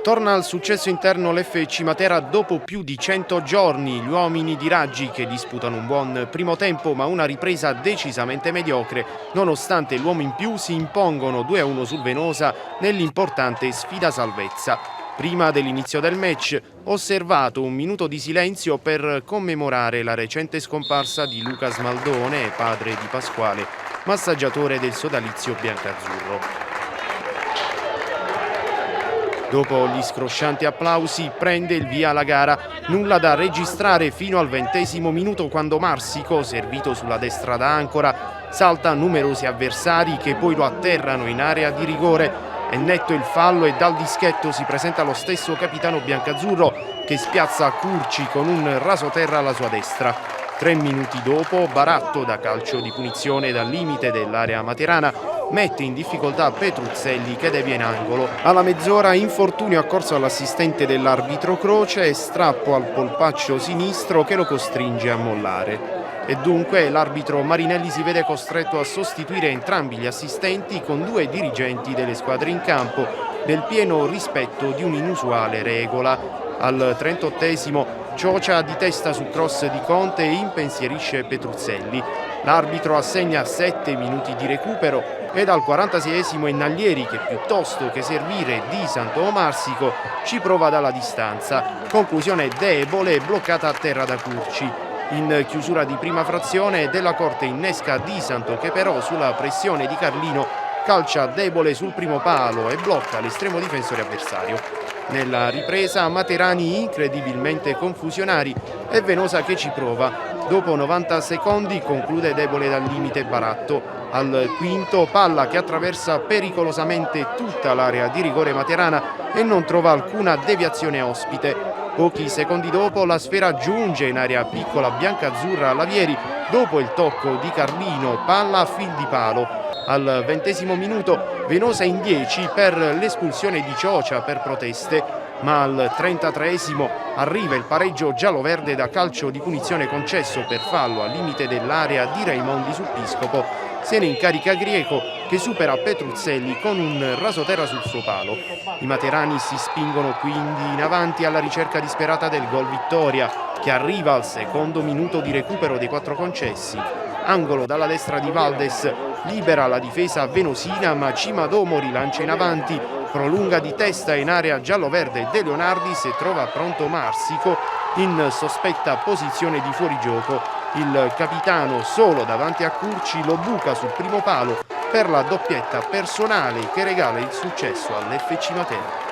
Torna al successo interno l'FC Matera dopo più di 100 giorni. Gli uomini di Raggi che disputano un buon primo tempo ma una ripresa decisamente mediocre. Nonostante l'uomo in più si impongono 2-1 sul Venosa nell'importante sfida salvezza. Prima dell'inizio del match ho osservato un minuto di silenzio per commemorare la recente scomparsa di Luca Smaldone, padre di Pasquale, massaggiatore del sodalizio biancazzurro. Dopo gli scroscianti applausi prende il via la gara, nulla da registrare fino al 20° minuto quando Marsico, servito sulla destra da Ancora, salta numerosi avversari che poi lo atterrano in area di rigore. È netto il fallo e dal dischetto si presenta lo stesso capitano biancazzurro che spiazza Curci con un rasoterra alla sua destra. 3 minuti dopo Baratto, da calcio di punizione dal limite dell'area materana, mette in difficoltà Petruzzelli che devia in angolo. Alla mezz'ora infortunio accorso all'assistente dell'arbitro Croce e strappo al polpaccio sinistro che lo costringe a mollare. E dunque l'arbitro Marinelli si vede costretto a sostituire entrambi gli assistenti con 2 dirigenti delle squadre in campo, nel pieno rispetto di un'inusuale regola. Al 38° Ciocia di testa su cross di Conte e impensierisce Petruzzelli. L'arbitro assegna 7 minuti di recupero ed al 46° è Naglieri che piuttosto che servire Di Santo o Marsico ci prova dalla distanza. Conclusione debole e bloccata a terra da Curci. In chiusura di prima frazione Della Corte innesca Di Santo che però sulla pressione di Carlino calcia debole sul primo palo e blocca l'estremo difensore avversario. Nella ripresa Materani incredibilmente confusionari e Venosa che ci prova. Dopo 90 secondi conclude debole dal limite Baratto. Al quinto palla che attraversa pericolosamente tutta l'area di rigore materana e non trova alcuna deviazione ospite. Pochi secondi dopo la sfera giunge in area piccola biancazzurra alla Vieri dopo il tocco di Carlino, palla a fil di palo. Al 20° minuto Venosa in 10 per l'espulsione di Ciocia per proteste, ma al 33° arriva il pareggio giallo-verde da calcio di punizione concesso per fallo al limite dell'area di Raimondi sul Piscopo. Se ne incarica Grieco che supera Petruzzelli con un rasoterra sul suo palo. I materani si spingono quindi in avanti alla ricerca disperata del gol vittoria che arriva al 2° minuto di recupero dei 4 concessi. Angolo dalla destra di Valdes libera la difesa venosina ma Cimadomo rilancia in avanti, prolunga di testa in area giallo-verde De Leonardis e trova pronto Marsico in sospetta posizione di fuorigioco. Il capitano solo davanti a Curci lo buca sul primo palo per la doppietta personale che regala il successo all'FC Matera.